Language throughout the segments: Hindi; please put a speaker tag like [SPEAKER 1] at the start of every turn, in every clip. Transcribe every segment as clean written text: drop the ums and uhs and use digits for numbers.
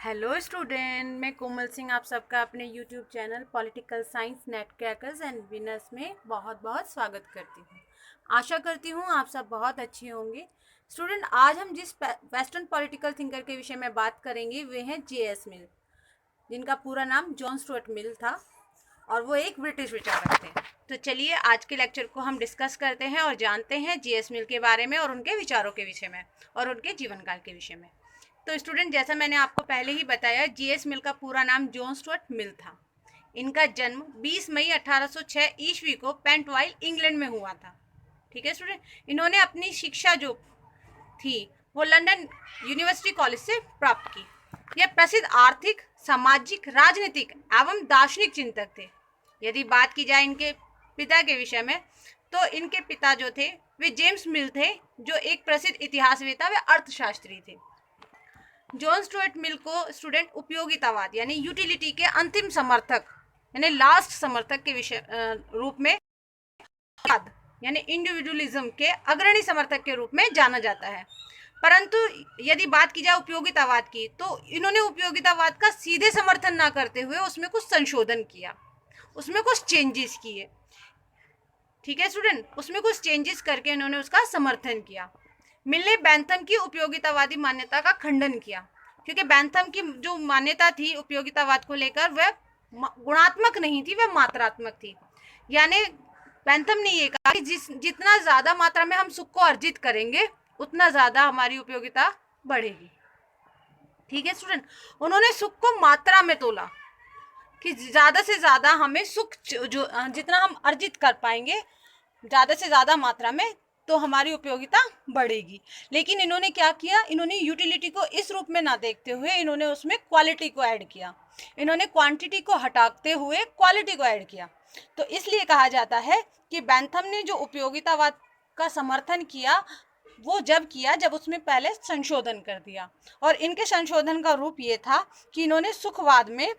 [SPEAKER 1] हेलो स्टूडेंट, मैं कोमल सिंह आप सबका अपने YouTube channel political science net crackers and winners में बहुत बहुत स्वागत करती हूँ। आशा करती हूँ आप सब बहुत अच्छे होंगे। स्टूडेंट, आज हम जिस वेस्टर्न पॉलिटिकल थिंकर के विषय में बात करेंगे वे हैं जे.एस. मिल, जिनका पूरा नाम जॉन स्टुअर्ट मिल था और वो एक ब्रिटिश विचारक थे। तो चलिए आज के लेक्चर को हम डिस्कस करते हैं और जानते हैं जे.एस. मिल के बारे में और उनके विचारों के विषय में और उनके जीवन काल के विषय में। तो स्टूडेंट, जैसा मैंने आपको पहले ही बताया, जी.एस. मिल का पूरा नाम जॉन स्टुअर्ट मिल था। इनका जन्म 20 मई 1806 ईस्वी को पेंटवाइल इंग्लैंड में हुआ था। ठीक है स्टूडेंट, इन्होंने अपनी शिक्षा जो थी वो लंदन यूनिवर्सिटी कॉलेज से प्राप्त की। यह प्रसिद्ध आर्थिक, सामाजिक, राजनीतिक एवं दार्शनिक चिंतक थे। यदि बात की जाए इनके पिता के विषय में, तो इनके पिता जो थे वे जेम्स मिल थे, जो एक प्रसिद्ध इतिहासवेत्ता व अर्थशास्त्री थे। जॉन स्टुअर्ट मिल को स्टूडेंट उपयोगितावाद यानी यूटिलिटी के अंतिम समर्थक यानी लास्ट समर्थक के विषय रूप में यानी इंडिविजुअलिज्म के अग्रणी समर्थक के रूप में जाना जाता है। परंतु यदि बात की जाए उपयोगितावाद की, तो इन्होंने उपयोगितावाद का सीधे समर्थन ना करते हुए उसमें कुछ संशोधन किया, उसमें कुछ चेंजेस किए। ठीक है स्टूडेंट, उसमें कुछ चेंजेस करके इन्होंने उसका समर्थन किया। मिल ने बैंथम की उपयोगितावादी मान्यता का खंडन किया, क्योंकि बैंथम की जो मान्यता थी उपयोगितावाद को लेकर वह गुणात्मक नहीं थी, वह मात्रात्मक थी। यानी बैंथम ने ये कहा कि जितना ज्यादा मात्रा में हम सुख को अर्जित करेंगे उतना ज्यादा हमारी उपयोगिता बढ़ेगी। ठीक है स्टूडेंट, उन्होंने सुख को मात्रा में तोला कि ज्यादा से ज्यादा हमें सुख जो जितना हम अर्जित कर पाएंगे ज़्यादा से ज़्यादा मात्रा में, तो हमारी उपयोगिता बढ़ेगी। लेकिन इन्होंने क्या किया, इन्होंने यूटिलिटी को इस रूप में ना देखते हुए इन्होंने उसमें क्वालिटी को ऐड किया। इन्होंने क्वांटिटी को हटाते हुए क्वालिटी को ऐड किया। तो इसलिए कहा जाता है कि बैंथम ने जो उपयोगितावाद का समर्थन किया वो जब उसमें पहले संशोधन कर दिया। और इनके संशोधन का रूप ये था कि इन्होंने सुखवाद में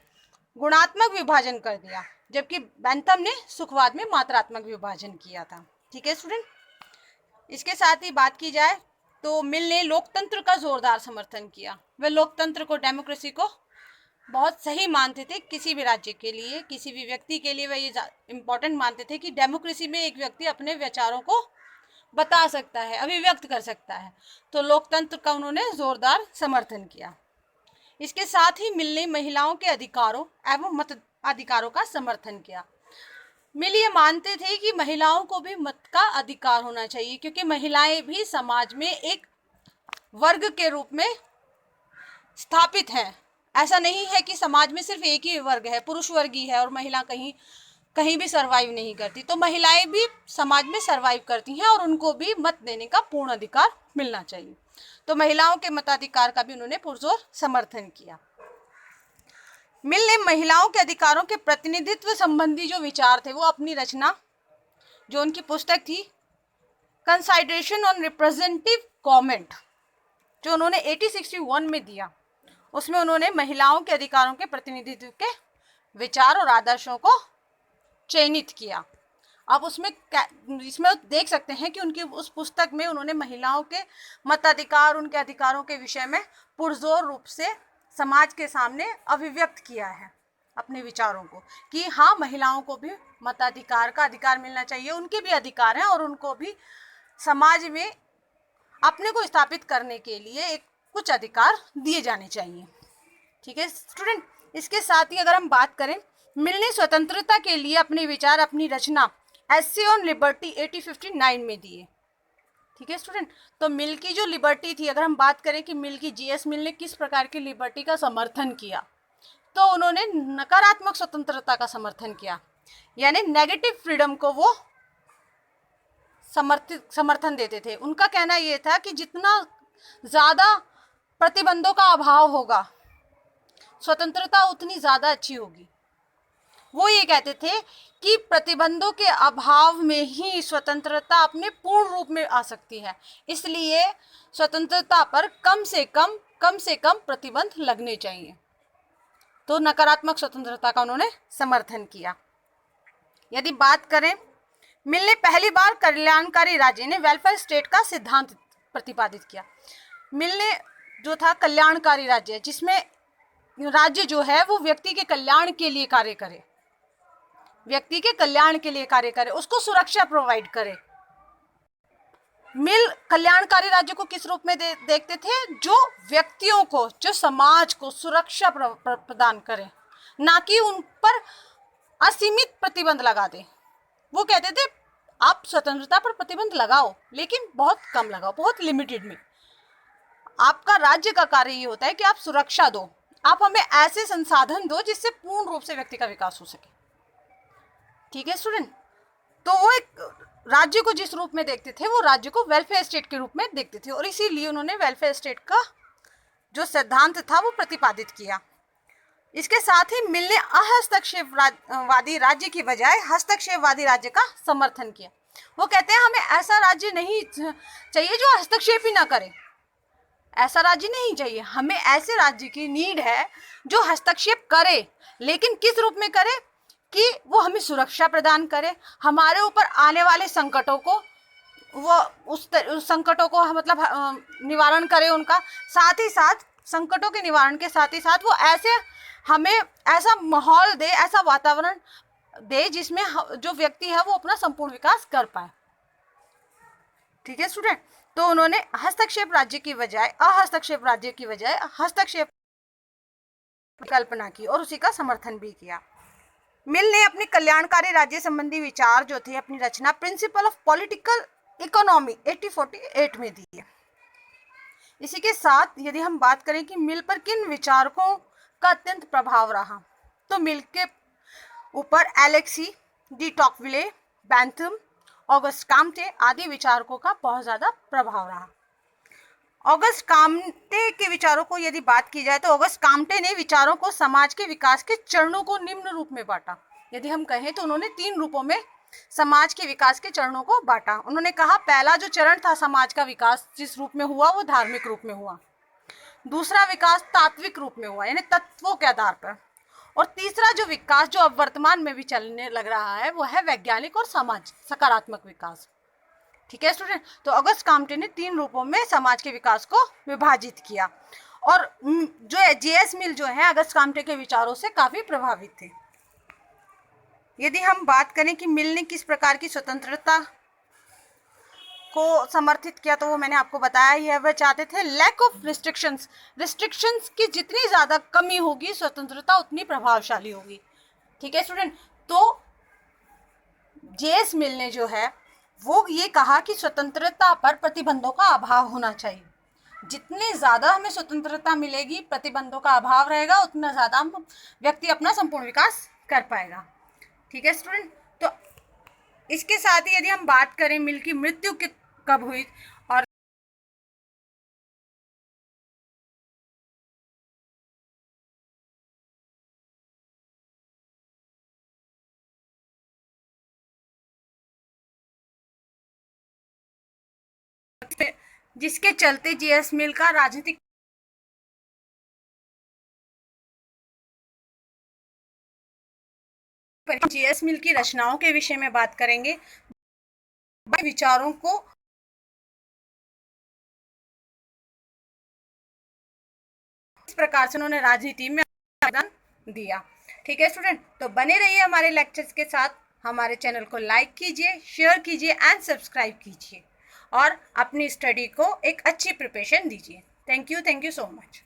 [SPEAKER 1] गुणात्मक विभाजन कर दिया, जबकि बैंथम ने सुखवाद में मात्रात्मक विभाजन किया था। ठीक है स्टूडेंट, इसके साथ ही बात की जाए तो मिल ने लोकतंत्र का जोरदार समर्थन किया। वे लोकतंत्र को, डेमोक्रेसी को बहुत सही मानते थे। किसी भी राज्य के लिए, किसी भी व्यक्ति के लिए वे ये इम्पोर्टेंट मानते थे कि डेमोक्रेसी में एक व्यक्ति अपने विचारों को बता सकता है, अभिव्यक्त कर सकता है। तो लोकतंत्र का उन्होंने जोरदार समर्थन किया। इसके साथ ही मिल ने महिलाओं के अधिकारों एवं मताधिकारों का समर्थन किया। मिल ये मानते थे कि महिलाओं को भी मत का अधिकार होना चाहिए, क्योंकि महिलाएं भी समाज में एक वर्ग के रूप में स्थापित हैं। ऐसा नहीं है कि समाज में सिर्फ एक ही वर्ग है, पुरुष वर्ग ही है और महिला कहीं कहीं भी सरवाइव नहीं करती। तो महिलाएं भी समाज में सरवाइव करती हैं और उनको भी मत देने का पूर्ण अधिकार मिलना चाहिए। तो महिलाओं के मताधिकार का भी उन्होंने पुरजोर समर्थन किया। मिल ने महिलाओं के अधिकारों के प्रतिनिधित्व संबंधी जो विचार थे वो अपनी रचना, जो उनकी पुस्तक थी कंसाइडरेशन ऑन रिप्रेजेंटेटिव गवर्नमेंट, जो उन्होंने 1861 में दिया, उसमें उन्होंने महिलाओं के अधिकारों के प्रतिनिधित्व के विचार और आदर्शों को चयनित किया। आप इसमें देख सकते हैं कि उनकी उस पुस्तक में उन्होंने महिलाओं के मताधिकार, उनके अधिकारों के विषय में पुरजोर रूप से समाज के सामने अभिव्यक्त किया है अपने विचारों को, कि हाँ, महिलाओं को भी मताधिकार का अधिकार मिलना चाहिए, उनके भी अधिकार हैं और उनको भी समाज में अपने को स्थापित करने के लिए एक कुछ अधिकार दिए जाने चाहिए। ठीक है स्टूडेंट, इसके साथ ही अगर हम बात करें, मिल ने स्वतंत्रता के लिए अपने विचार, अपनी रचना एसे ऑन लिबर्टी 1859 में दिए। ठीक है स्टूडेंट, तो मिल की जो लिबर्टी थी, अगर हम बात करें कि मिल की, जी.एस. मिल ने किस प्रकार की लिबर्टी का समर्थन किया, तो उन्होंने नकारात्मक स्वतंत्रता का समर्थन किया, यानी नेगेटिव फ्रीडम को वो समर्थन देते थे। उनका कहना यह था कि जितना ज़्यादा प्रतिबंधों का अभाव होगा, स्वतंत्रता उतनी ज़्यादा अच्छी होगी। वो ये कहते थे कि प्रतिबंधों के अभाव में ही स्वतंत्रता अपने पूर्ण रूप में आ सकती है, इसलिए स्वतंत्रता पर कम से कम प्रतिबंध लगने चाहिए। तो नकारात्मक स्वतंत्रता का उन्होंने समर्थन किया। यदि बात करें, मिल ने पहली बार कल्याणकारी राज्य यानी वेलफेयर स्टेट का सिद्धांत प्रतिपादित किया। मिल ने जो था कल्याणकारी राज्य, जिसमें राज्य जो है वो व्यक्ति के कल्याण के लिए कार्य करे, व्यक्ति के कल्याण के लिए कार्य करे, उसको सुरक्षा प्रोवाइड करे। मिल कल्याणकारी राज्य को किस रूप में देखते थे? जो व्यक्तियों को, जो समाज को सुरक्षा प्रदान करे, ना कि उन पर असीमित प्रतिबंध लगा दे। वो कहते थे आप स्वतंत्रता पर प्रतिबंध लगाओ, लेकिन बहुत कम लगाओ, बहुत लिमिटेड में। आपका राज्य का कार्य ये होता है कि आप सुरक्षा दो, आप हमें ऐसे संसाधन दो जिससे पूर्ण रूप से व्यक्ति का विकास हो सके। ठीक है स्टूडेंट, तो वो एक राज्य को जिस रूप में देखते थे, वो राज्य को वेलफेयर स्टेट के रूप में देखते थे, और इसीलिए उन्होंने वेलफेयर स्टेट का जो सिद्धांत था वो प्रतिपादित किया। इसके साथ ही मिल ने अहस्तक्षेपवादी राज्य की बजाय हस्तक्षेपवादी राज्य का समर्थन किया। वो कहते हैं हमें ऐसा राज्य नहीं चाहिए जो हस्तक्षेप ही ना करे, ऐसा राज्य नहीं चाहिए, हमें ऐसे राज्य की नीड है जो हस्तक्षेप करे, लेकिन किस रूप में करे कि वो हमें सुरक्षा प्रदान करे, हमारे ऊपर आने वाले संकटों को वो उस संकटों को मतलब निवारण करे उनका, साथ ही साथ संकटों के निवारण के साथ ही साथ वो ऐसे हमें ऐसा माहौल दे, ऐसा वातावरण दे जिसमें जो व्यक्ति है वो अपना संपूर्ण विकास कर पाए। ठीक है स्टूडेंट, तो उन्होंने हस्तक्षेप राज्य की बजाय अहस्तक्षेप राज्य की बजाय हस्तक्षेप कल्पना की और उसी का समर्थन भी किया। मिल ने अपनी कल्याणकारी राज्य संबंधी विचार जो थे अपनी रचना प्रिंसिपल ऑफ पॉलिटिकल इकोनॉमी 1848 में दी है। इसी के साथ यदि हम बात करें कि मिल पर किन विचारकों का अत्यंत प्रभाव रहा, तो मिल के ऊपर Alexis de Tocqueville, Bentham, Auguste Comte आदि विचारकों का बहुत ज्यादा प्रभाव रहा। ऑगस्ट काम्टे के विचारों को यदि बात की जाए तो ऑगस्ट काम्टे ने विचारों को समाज के विकास के चरणों को निम्न रूप में बांटा। यदि हम कहें तो उन्होंने 3 रूपों में समाज के विकास के चरणों को बांटा। उन्होंने कहा पहला जो चरण था समाज का विकास जिस रूप में हुआ वो धार्मिक रूप में हुआ, दूसरा विकास तात्विक रूप में हुआ यानी तत्वों के आधार पर, और तीसरा जो विकास जो अब वर्तमान में भी चलने लग रहा है वो है वैज्ञानिक और समाज सकारात्मक विकास। ठीक है स्टूडेंट, तो ऑगस्ट काम्टे ने 3 रूपों में समाज के विकास को विभाजित किया, और जो जेएस मिल जो है अगस्त काम्टे के विचारों से काफी प्रभावित थे। यदि हम बात करें कि मिल ने किस प्रकार की स्वतंत्रता को समर्थित किया, तो वो मैंने आपको बताया ही है। वह चाहते थे लैक ऑफ रिस्ट्रिक्शंस की जितनी ज्यादा कमी होगी स्वतंत्रता उतनी प्रभावशाली होगी। ठीक है स्टूडेंट, तो जेएस मिल ने जो है वो ये कहा कि स्वतंत्रता पर प्रतिबंधों का अभाव होना चाहिए। जितने ज्यादा हमें स्वतंत्रता मिलेगी, प्रतिबंधों का अभाव रहेगा, उतना ज्यादा हम व्यक्ति अपना संपूर्ण विकास कर पाएगा। ठीक है स्टूडेंट, तो इसके साथ ही यदि हम बात करें मिल की मृत्यु कब हुई और जिसके चलते जेएस मिल का राजनीतिक जेएस मिल की रचनाओं के विषय में बात करेंगे, विचारों को इस प्रकार से उन्होंने राजनीति में योगदान दिया। ठीक है स्टूडेंट, तो बने रहिए हमारे लेक्चर्स के साथ, हमारे चैनल को लाइक कीजिए, शेयर कीजिए एंड सब्सक्राइब कीजिए और अपनी स्टडी को एक अच्छी प्रिपरेशन दीजिए। Thank you so much.